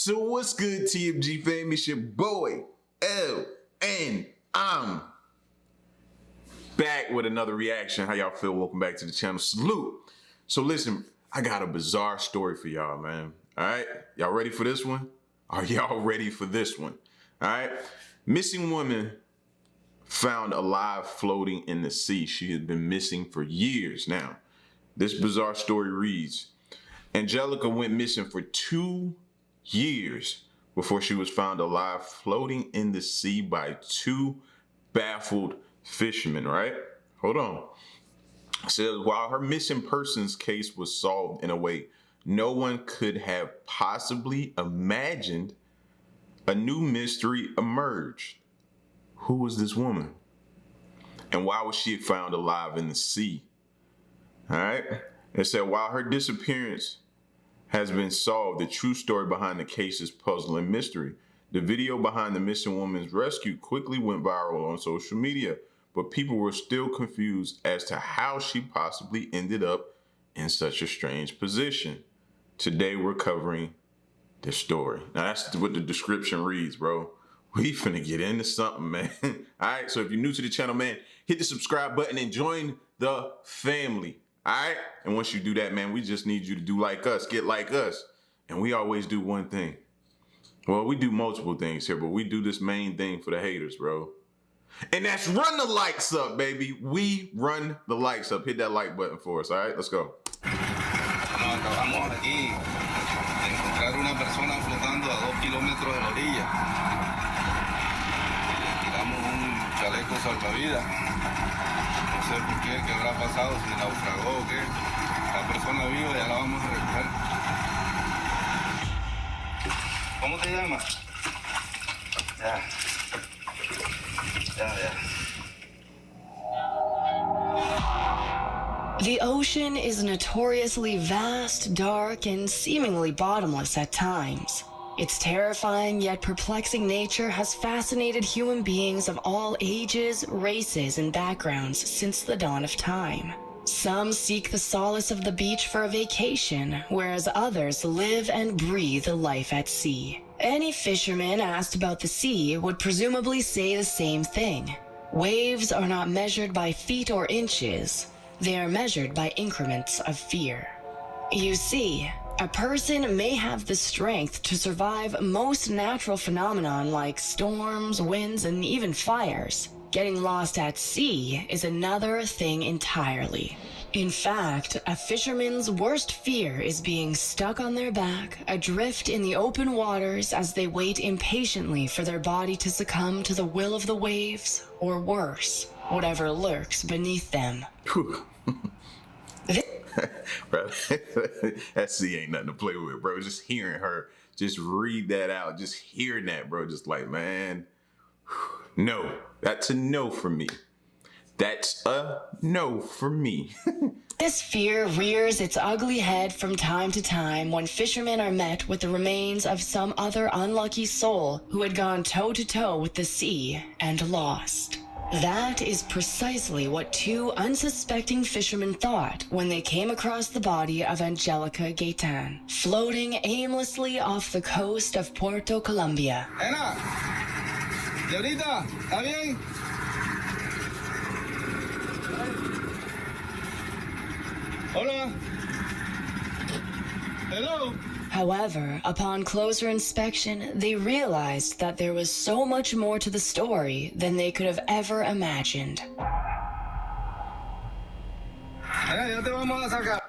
So what's good, TMG fam? It's your boy, L, and I'm back with another reaction. How y'all feel? Welcome back to the channel. Salute. So listen, I got a bizarre story for y'all, man. All right? Y'all ready for this one? Are y'all ready for this one? All right? Missing woman found alive floating in the sea. She had been missing for years now. This bizarre story reads, Angelica went missing for 2 years before she was found alive floating in the sea by 2 baffled fishermen, right? Hold on. It says, while her missing persons case was solved in a way no one could have possibly imagined, a new mystery emerged. Who was this woman? And why was she found alive in the sea? All right. It said, while her disappearance has been solved, the true story behind the case is puzzling mystery. The video behind the missing woman's rescue quickly went viral on social media, but people were still confused as to how she possibly ended up in such a strange position. Today, we're covering this story. Now, that's what the description reads, bro. We finna get into something, man. All right, so if you're new to the channel, man, hit the subscribe button and join the family. All right? And once you do that, man, we just need you to do like us, get like us. And we always do one thing. Well, we do multiple things here, but we do this main thing for the haters, bro. And that's run the likes up, baby. We run the likes up. Hit that like button for us, all right? Let's go. Acabamos aquí de encontrar una persona flotando a 2 kilómetros de la orilla. Le tiramos un chaleco salvavidas. No sé por qué habrá pasado, si naufragó o qué. La persona viva ya la vamos a recoger. ¿Cómo te llamas? Ya. The ocean is notoriously vast, dark, and seemingly bottomless at times. Its terrifying yet perplexing nature has fascinated human beings of all ages, races, and backgrounds since the dawn of time. Some seek the solace of the beach for a vacation, whereas others live and breathe life at sea. Any fisherman asked about the sea would presumably say the same thing. Waves are not measured by feet or inches. They are measured by increments of fear. You see, a person may have the strength to survive most natural phenomenon like storms, winds, and even fires. Getting lost at sea is another thing entirely. In fact, a fisherman's worst fear is being stuck on their back, adrift in the open waters as they wait impatiently for their body to succumb to the will of the waves, or worse, whatever lurks beneath them. Bro, that sea ain't nothing to play with, bro. Just hearing her, just read that out, just hearing that, bro, just like, man, no, that's a no for me. That's a no for me. This fear rears its ugly head from time to time when fishermen are met with the remains of some other unlucky soul who had gone toe-to-toe with the sea and lost. That is precisely what 2 unsuspecting fishermen thought when they came across the body of Angelica GAITAN, floating aimlessly off the coast of Puerto Colombia. Nena, ¿y ahorita? ¿Está bien? Hola. Hello. However, upon closer inspection, they realized that there was so much more to the story than they could have ever imagined.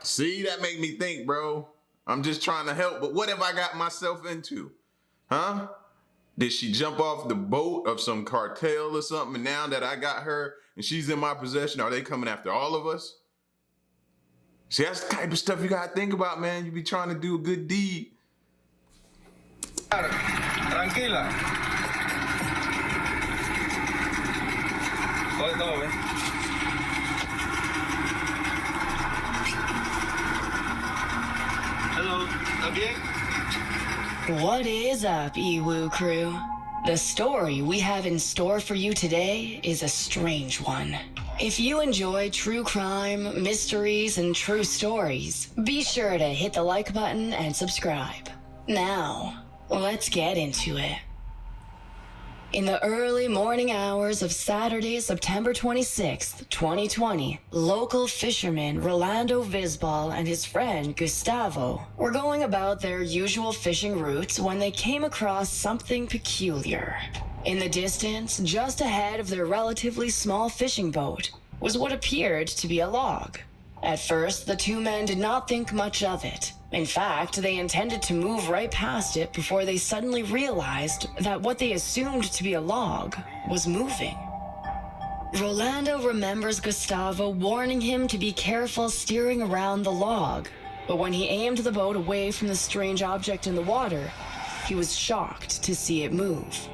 See, that made me think, bro. I'm just trying to help, but what have I got myself into? Huh? Did she jump off the boat of some cartel or something, and now that I got her and she's in my possession, are they coming after all of us? See, that's the type of stuff you gotta think about, man. You be trying to do a good deed. Tranquila. Hello, ¿está bien? What is up, Iwu crew? The story we have in store for you today is a strange one. If you enjoy true crime, mysteries, and true stories, be sure to hit the like button and subscribe. Now, Let's get into it. In the early morning hours of Saturday, September 26th, 2020, local fisherman Rolando Visbal and his friend Gustavo were going about their usual fishing routes when they came across something peculiar. In the distance, just ahead of their relatively small fishing boat, was what appeared to be a log. At first, the two men did not think much of it. In fact, they intended to move right past it before they suddenly realized that what they assumed to be a log was moving. Rolando remembers Gustavo warning him to be careful steering around the log, but when he aimed the boat away from the strange object in the water, he was shocked to see it move.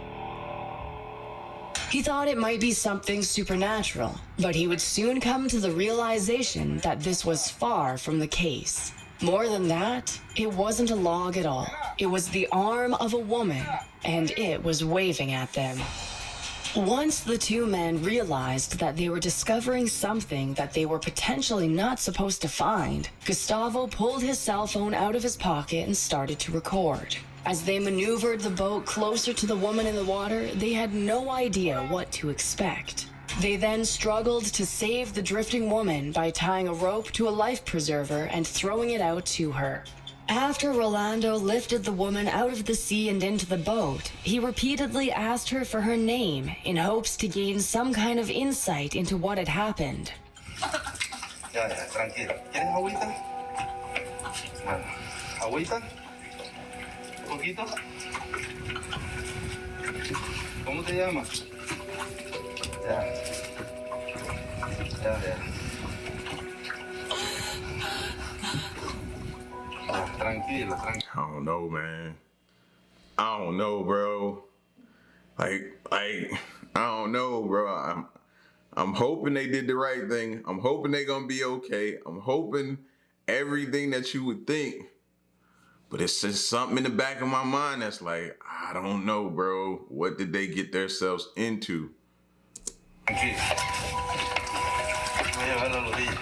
He thought it might be something supernatural, but he would soon come to the realization that this was far from the case. More than that, it wasn't a log at all. It was the arm of a woman, and it was waving at them. Once the two men realized that they were discovering something that they were potentially not supposed to find, Gustavo pulled his cell phone out of his pocket and started to record. As they maneuvered the boat closer to the woman in the water, they had no idea what to expect. They then struggled to save the drifting woman by tying a rope to a life preserver and throwing it out to her. After Rolando lifted the woman out of the sea and into the boat, he repeatedly asked her for her name in hopes to gain some kind of insight into what had happened. Ya, tranquilo. ¿Quieres agüita? Bueno, agüita. Un poquito. ¿Cómo te llamas? Ya. Tranquilo. I don't know, man. I don't know, bro. Like, I don't know, bro. I'm hoping they did the right thing. I'm hoping they're gonna be okay. I'm hoping everything that you would think. But it's just something in the back of my mind that's like, I don't know, bro. What did they get themselves into? Tranquilo. Voy a llevarlo a la orilla.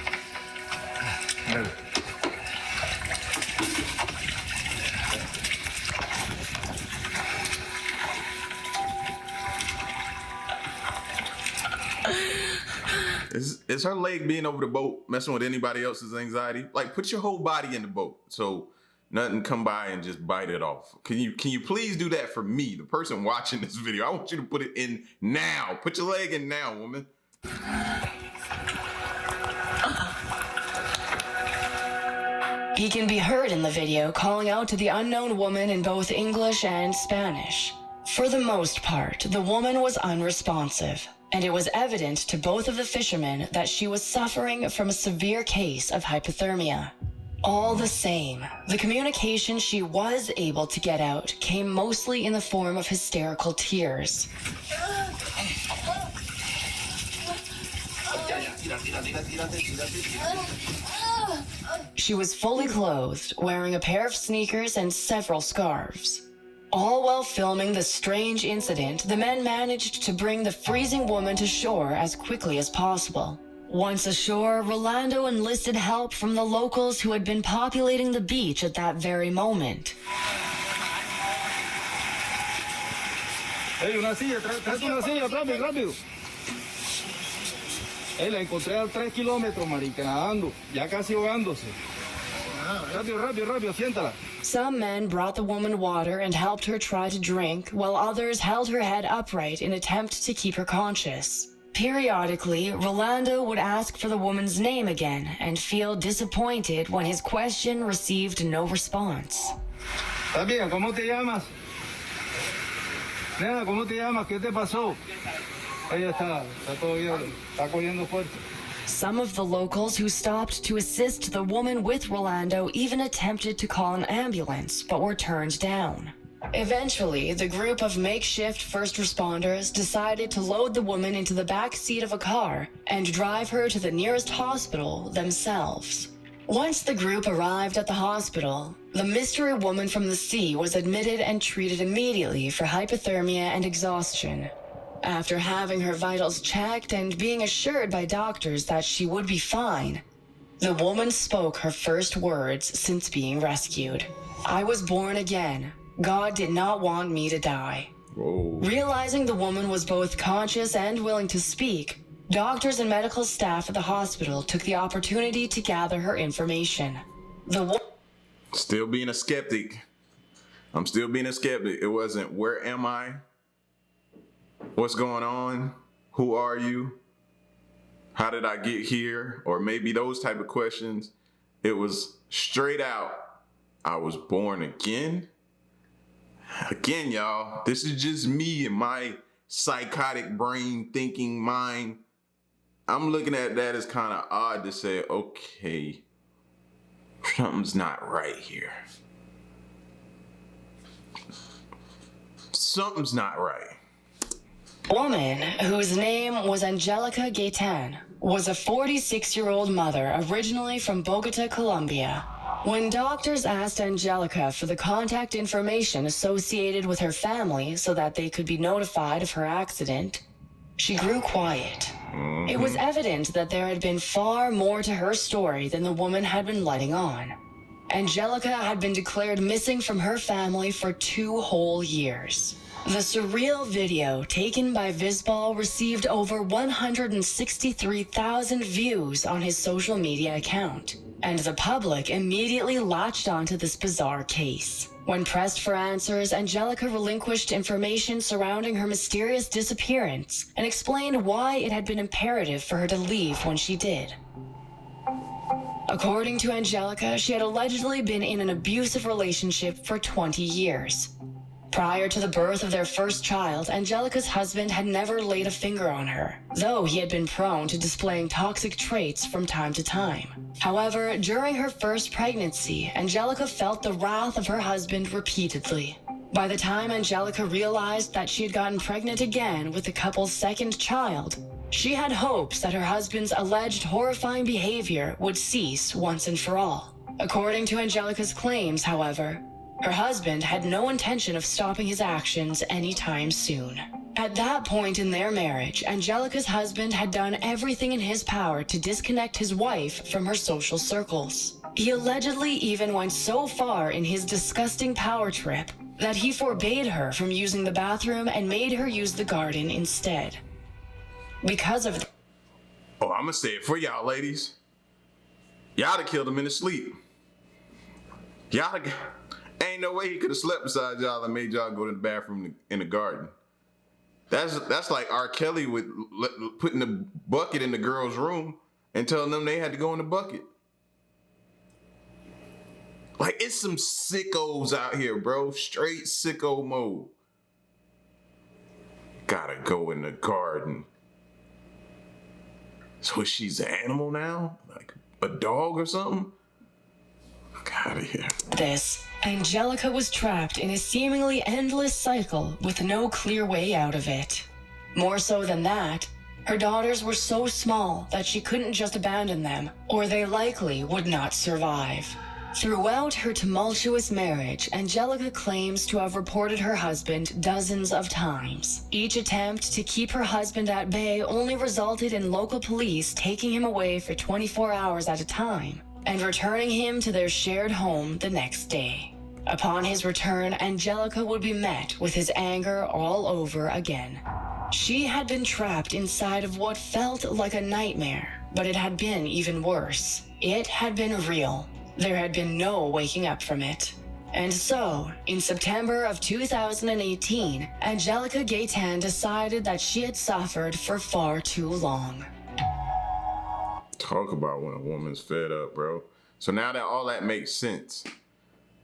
Is her leg being over the boat messing with anybody else's anxiety? Like, put your whole body in the boat so nothing come by and just bite it off. Can you please do that for me, the person watching this video? I want you to put it in now. Put your leg in now, woman. He can be heard in the video calling out to the unknown woman in both English and Spanish. For the most part, the woman was unresponsive, and it was evident to both of the fishermen that she was suffering from a severe case of hypothermia. All the same, the communication she was able to get out came mostly in the form of hysterical tears. She was fully clothed, wearing a pair of sneakers and several scarves. All while filming the strange incident, the men managed to bring the freezing woman to shore as quickly as possible. Once ashore, Rolando enlisted help from the locals who had been populating the beach at that very moment. Hey, una silla, tráete una silla, rápido. Hey, la encontré a 3 kilómetros, marica, nadando, ya casi ahogándose. Rápido, siéntala. Some men brought the woman water and helped her try to drink, while others held her head upright in an attempt to keep her conscious. Periodically, Rolando would ask for the woman's name again and feel disappointed when his question received no response. ¿Estás bien? ¿Cómo te llamas? Nena, ¿cómo te llamas? ¿Qué te pasó? Ella está todo bien, está cogiendo fuerte. Some of the locals who stopped to assist the woman with Rolando even attempted to call an ambulance, but were turned down. Eventually, the group of makeshift first responders decided to load the woman into the back seat of a car and drive her to the nearest hospital themselves. Once the group arrived at the hospital, the mystery woman from the sea was admitted and treated immediately for hypothermia and exhaustion. After having her vitals checked and being assured by doctors that she would be fine, the woman spoke her first words since being rescued. "I was born again. God did not want me to die. Whoa. Realizing the woman was both conscious and willing to speak, doctors and medical staff at the hospital took the opportunity to gather her information. Still being a skeptic. I'm still being a skeptic. It wasn't, where am I? What's going on? Who are you? How did I get here? Or maybe those type of questions. It was straight out, I was born again. Again, y'all, this is just me and my psychotic brain thinking mind. I'm looking at that as kind of odd to say, okay, something's not right here. Something's not right. Woman, whose name was Angelica Gaitan, was a 46-year-old mother originally from Bogota, Colombia. When doctors asked Angelica for the contact information associated with her family so that they could be notified of her accident, she grew quiet. It was evident that there had been far more to her story than the woman had been letting on. Angelica had been declared missing from her family for 2 whole years. The surreal video taken by Visbal received over 163,000 views on his social media account, and the public immediately latched onto this bizarre case. When pressed for answers, Angelica relinquished information surrounding her mysterious disappearance and explained why it had been imperative for her to leave when she did. According to Angelica, she had allegedly been in an abusive relationship for 20 years. Prior to the birth of their first child, Angelica's husband had never laid a finger on her, though he had been prone to displaying toxic traits from time to time. However, during her first pregnancy, Angelica felt the wrath of her husband repeatedly. By the time Angelica realized that she had gotten pregnant again with the couple's second child, she had hopes that her husband's alleged horrifying behavior would cease once and for all. According to Angelica's claims, however, her husband had no intention of stopping his actions anytime soon. At that point in their marriage, Angelica's husband had done everything in his power to disconnect his wife from her social circles. He allegedly even went so far in his disgusting power trip that he forbade her from using the bathroom and made her use the garden instead. Because of Oh, I'm gonna say it for y'all, ladies. Y'all have killed him in his sleep. Ain't no way he could have slept beside y'all and made y'all go to the bathroom in the garden. That's like R. Kelly with putting the bucket in the girl's room and telling them they had to go in the bucket. Like, it's some sickos out here, bro. Straight sicko mode. Gotta go in the garden. So she's an animal now? Like a dog or something? Out of here. this, Angelica was trapped in a seemingly endless cycle with no clear way out of it. More so than that, her daughters were so small that she couldn't just abandon them, or they likely would not survive. Throughout her tumultuous marriage, Angelica claims to have reported her husband dozens of times. Each attempt to keep her husband at bay only resulted in local police taking him away for 24 hours at a time and returning him to their shared home the next day. Upon his return, Angelica would be met with his anger all over again. She had been trapped inside of what felt like a nightmare, but it had been even worse. It had been real. There had been no waking up from it. And so, in September of 2018, Angelica Gaitan decided that she had suffered for far too long. Talk about when a woman's fed up, bro. So now that all that makes sense,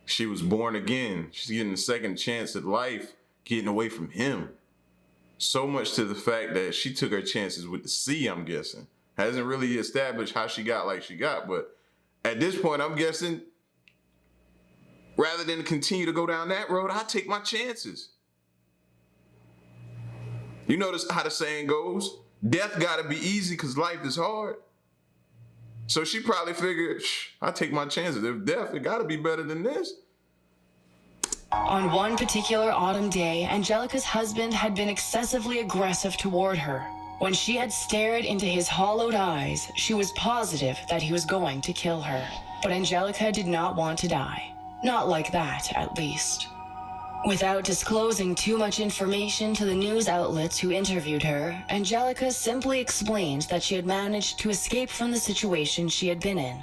she was born again. She's getting a second chance at life, getting away from him. So much to the fact that she took her chances with the sea, I'm guessing. Hasn't really established how she got like she got, but at this point, I'm guessing, rather than continue to go down that road, I take my chances. You notice how the saying goes? Death gotta be easy because life is hard. So she probably figured, I take my chances. If death, it gotta be better than this. On one particular autumn day, Angelica's husband had been excessively aggressive toward her. When she had stared into his hollowed eyes, she was positive that he was going to kill her. But Angelica did not want to die. Not like that, at least. Without disclosing too much information to the news outlets who interviewed her, Angelica simply explained that she had managed to escape from the situation she had been in.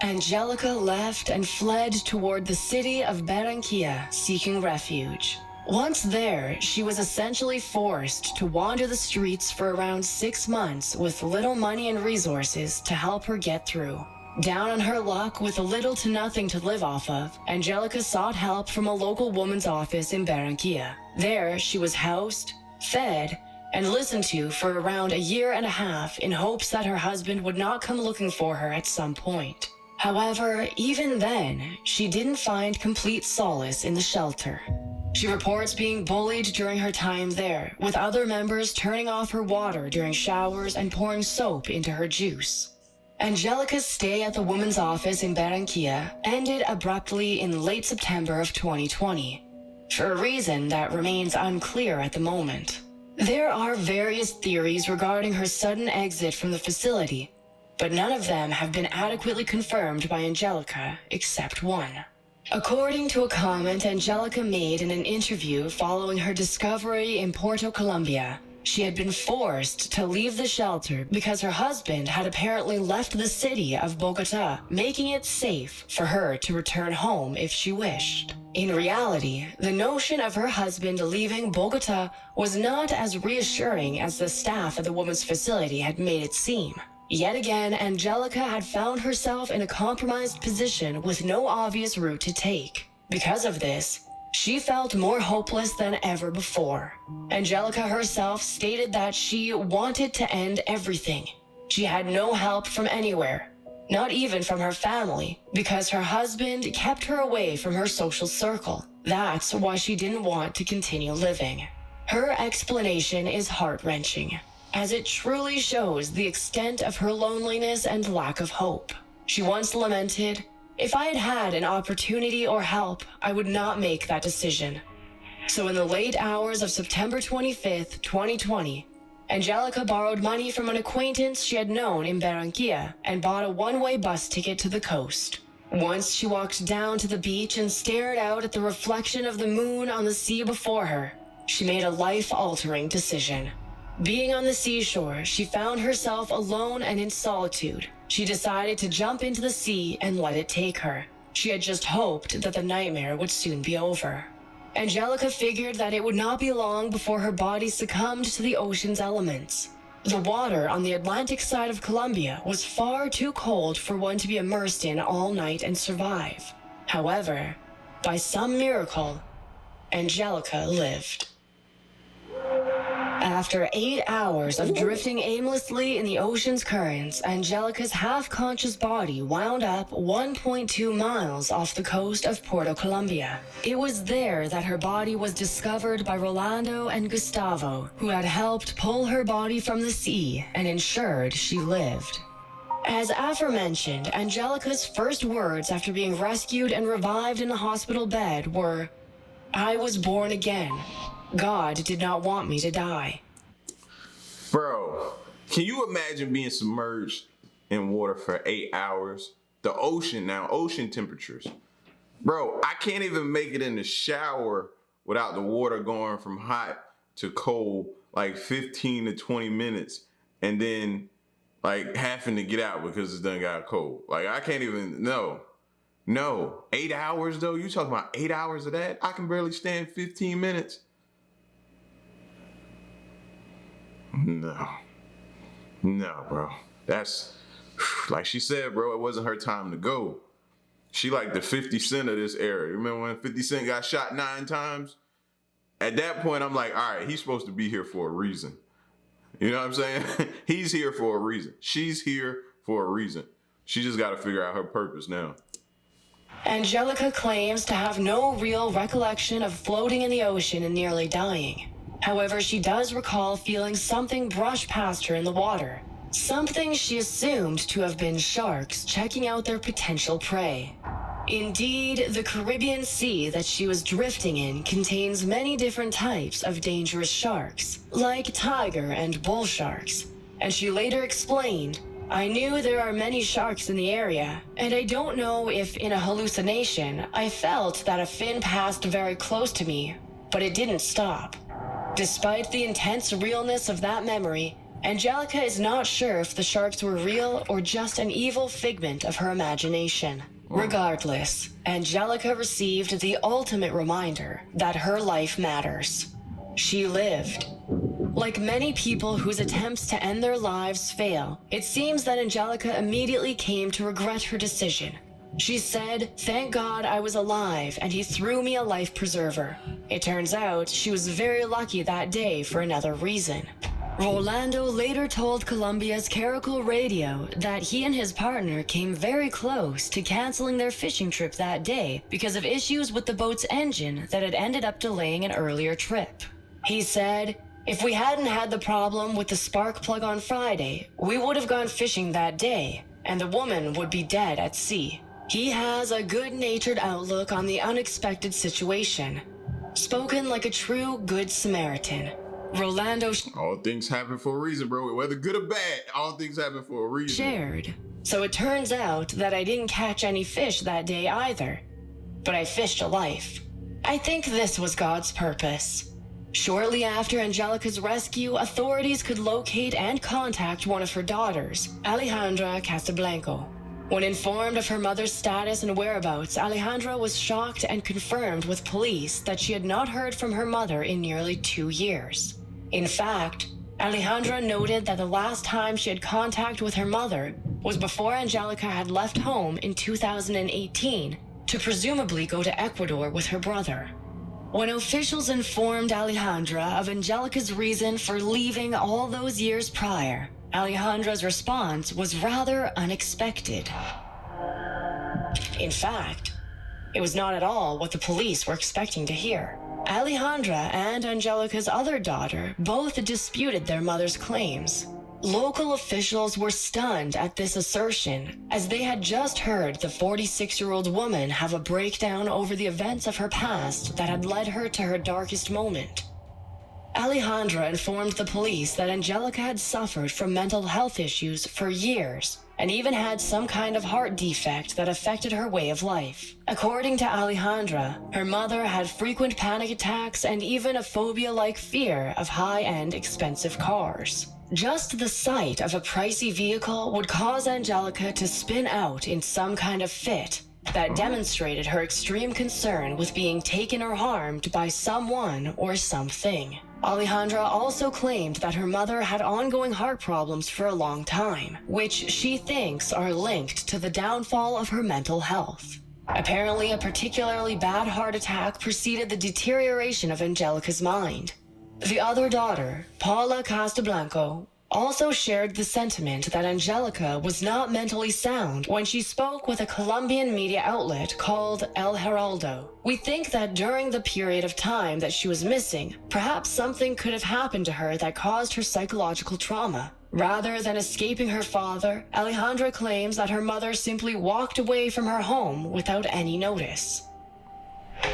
Angelica left and fled toward the city of Barranquilla, seeking refuge. Once there, she was essentially forced to wander the streets for around 6 months with little money and resources to help her get through. Down on her luck with little to nothing to live off of, Angelica sought help from a local woman's office in Barranquilla. There, she was housed, fed, and listened to for around a year and a half in hopes that her husband would not come looking for her at some point. However, even then, she didn't find complete solace in the shelter. She reports being bullied during her time there, with other members turning off her water during showers and pouring soap into her juice. Angelica's stay at the woman's office in Barranquilla ended abruptly in late September of 2020, for a reason that remains unclear at the moment. There are various theories regarding her sudden exit from the facility, but none of them have been adequately confirmed by Angelica except one. According to a comment Angelica made in an interview following her discovery in Puerto Colombia, she had been forced to leave the shelter because her husband had apparently left the city of Bogota, making it safe for her to return home if she wished. In reality, the notion of her husband leaving Bogota was not as reassuring as the staff at the woman's facility had made it seem. Yet again, Angelica had found herself in a compromised position with no obvious route to take. Because of this, she felt more hopeless than ever before. Angelica herself stated that she wanted to end everything. She had no help from anywhere, not even from her family, because her husband kept her away from her social circle. That's why she didn't want to continue living. Her explanation is heart-wrenching, as it truly shows the extent of her loneliness and lack of hope. She once lamented, "If I had had an opportunity or help, I would not make that decision." So in the late hours of September 25th, 2020, Angelica borrowed money from an acquaintance she had known in Barranquilla and bought a one-way bus ticket to the coast. Once she walked down to the beach and stared out at the reflection of the moon on the sea before her, she made a life-altering decision. Being on the seashore, she found herself alone and in solitude. She decided to jump into the sea and let it take her. She had just hoped that the nightmare would soon be over. Angelica figured that it would not be long before her body succumbed to the ocean's elements. The water on the Atlantic side of Colombia was far too cold for one to be immersed in all night and survive. However, by some miracle, Angelica lived. After 8 hours of drifting aimlessly in the ocean's currents, Angelica's half-conscious body wound up 1.2 miles off the coast of Puerto Colombia. It was there that her body was discovered by Rolando and Gustavo, who had helped pull her body from the sea and ensured she lived. As aforementioned, Angelica's first words after being rescued and revived in the hospital bed were, "I was born again. God did not want me to die." Bro, can you imagine being submerged in water for 8 hours? The ocean now, ocean temperatures. Bro, I can't even make it in the shower without the water going from hot to cold like 15 to 20 minutes and then like having to get out because it's done got cold. Like I can't even, no. 8 hours though? You talking about 8 hours of that? I can barely stand 15 minutes. No, bro. That's, like she said, bro, it wasn't her time to go. She like the 50 Cent of this era. You remember when 50 Cent got shot 9 times? At that point, I'm like, all right, he's supposed to be here for a reason. You know what I'm saying? He's here for a reason. She's here for a reason. She just got to figure out her purpose now. Angelica claims to have no real recollection of floating in the ocean and nearly dying. However, she does recall feeling something brush past her in the water. Something she assumed to have been sharks checking out their potential prey. Indeed, the Caribbean Sea that she was drifting in contains many different types of dangerous sharks, like tiger and bull sharks. And she later explained, "I knew there are many sharks in the area, and I don't know if in a hallucination I felt that a fin passed very close to me, But it didn't stop. Despite the intense realness of that memory, Angelica is not sure if the sharks were real or just an evil figment of her imagination. Regardless, Angelica received the ultimate reminder that her life matters. She lived. Like many people whose attempts to end their lives fail, it seems that Angelica immediately came to regret her decision. She said, "Thank God I was alive and he threw me a life preserver." It turns out she was very lucky that day for another reason. Rolando later told Colombia's Caracol Radio that he and his partner came very close to canceling their fishing trip that day because of issues with the boat's engine that had ended up delaying an earlier trip. He said, "If we hadn't had the problem with the spark plug on Friday, we would have gone fishing that day, and the woman would be dead at sea." He has a good-natured outlook on the unexpected situation. Spoken like a true Good Samaritan. Rolando All things happen for a reason, bro. Whether good or bad, all things happen for a reason. shared. So it turns out that I didn't catch any fish that day either. But I fished a life. I think this was God's purpose. Shortly after Angelica's rescue, authorities could locate and contact one of her daughters, Alejandra Casablanco. When informed of her mother's status and whereabouts, Alejandra was shocked and confirmed with police that she had not heard from her mother in nearly 2 years. In fact, Alejandra noted that the last time she had contact with her mother was before Angelica had left home in 2018 to presumably go to Ecuador with her brother. When officials informed Alejandra of Angelica's reason for leaving all those years prior, Alejandra's response was rather unexpected. In fact, it was not at all what the police were expecting to hear. Alejandra and Angelica's other daughter both disputed their mother's claims. Local officials were stunned at this assertion, as they had just heard the 46-year-old woman have a breakdown over the events of her past that had led her to her darkest moment. Alejandra informed the police that Angelica had suffered from mental health issues for years and even had some kind of heart defect that affected her way of life. According to Alejandra, her mother had frequent panic attacks and even a phobia-like fear of high-end expensive cars. Just the sight of a pricey vehicle would cause Angelica to spin out in some kind of fit that demonstrated her extreme concern with being taken or harmed by someone or something. Alejandra also claimed that her mother had ongoing heart problems for a long time, which she thinks are linked to the downfall of her mental health. Apparently, a particularly bad heart attack preceded the deterioration of Angelica's mind. The other daughter, Paula Casablanco, also shared the sentiment that Angelica was not mentally sound when she spoke with a Colombian media outlet called El Heraldo. "We think that during the period of time that she was missing, perhaps something could have happened to her that caused her psychological trauma. Rather than escaping her father, Alejandra claims that her mother simply walked away from her home without any notice."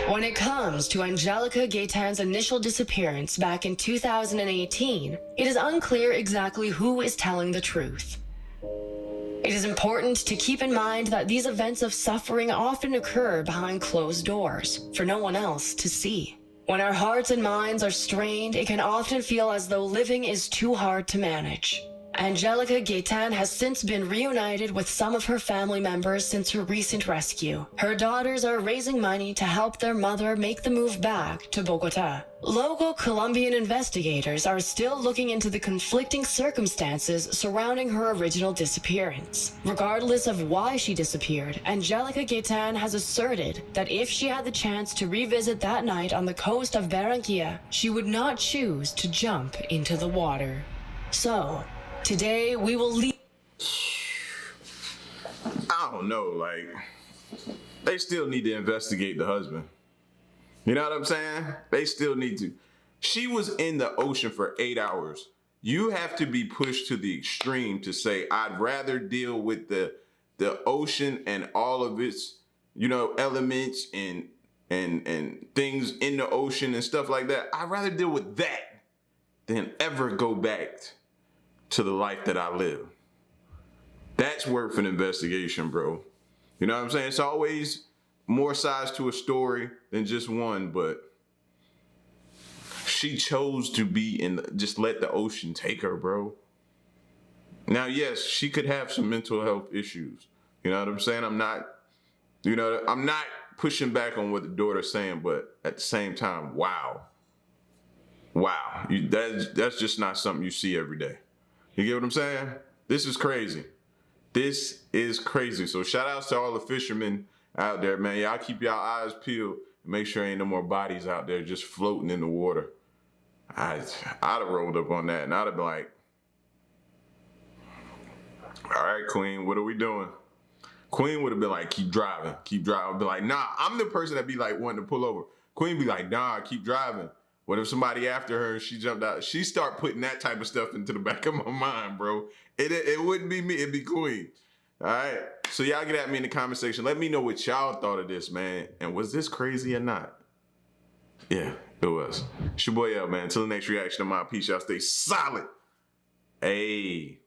When it comes to Angelica Gaitan's initial disappearance back in 2018, it is unclear exactly who is telling the truth. It is important to keep in mind that these events of suffering often occur behind closed doors, for no one else to see. When our hearts and minds are strained, it can often feel as though living is too hard to manage. Angelica Gaitan has since been reunited with some of her family members since her recent rescue. Her daughters are raising money to help their mother make the move back to Bogota. Local Colombian investigators are still looking into the conflicting circumstances surrounding her original disappearance. Regardless of why she disappeared, Angelica Gaitan has asserted that if she had the chance to revisit that night on the coast of Barranquilla, she would not choose to jump into the water. So, today we will leave. I don't know, like, they still need to investigate the husband. You know what I'm saying? They still need to. She was in the ocean for 8 hours. You have to be pushed to the extreme to say, I'd rather deal with the ocean and all of its, elements and things in the ocean and stuff like that. I'd rather deal with that than ever go back to the life that I live. That's worth an investigation, bro. You know what I'm saying? It's always more sides to a story than just one, but she chose to be just let the ocean take her, bro. Now, yes, she could have some mental health issues. You know what I'm saying? I'm not pushing back on what the daughter's saying, but at the same time, wow. That's just not something you see every day. You get what I'm saying? This is crazy. This is crazy. So shout outs to all the fishermen out there, man. Y'all keep y'all eyes peeled and make sure ain't no more bodies out there just floating in the water. I'd have rolled up on that and I'd have been like, all right, Queen, what are we doing? Queen would have been like, keep driving. I'd be like, nah, I'm the person that be like wanting to pull over. Queen be like, nah, keep driving. What if somebody after her and she jumped out? She start putting that type of stuff into the back of my mind, bro. It wouldn't be me, it'd be Queen. All right. So y'all get at me in the comment section. Let me know what y'all thought of this, man. And was this crazy or not? Yeah, it was. It's your boy L, man. Until the next reaction of my piece, y'all stay solid. Hey.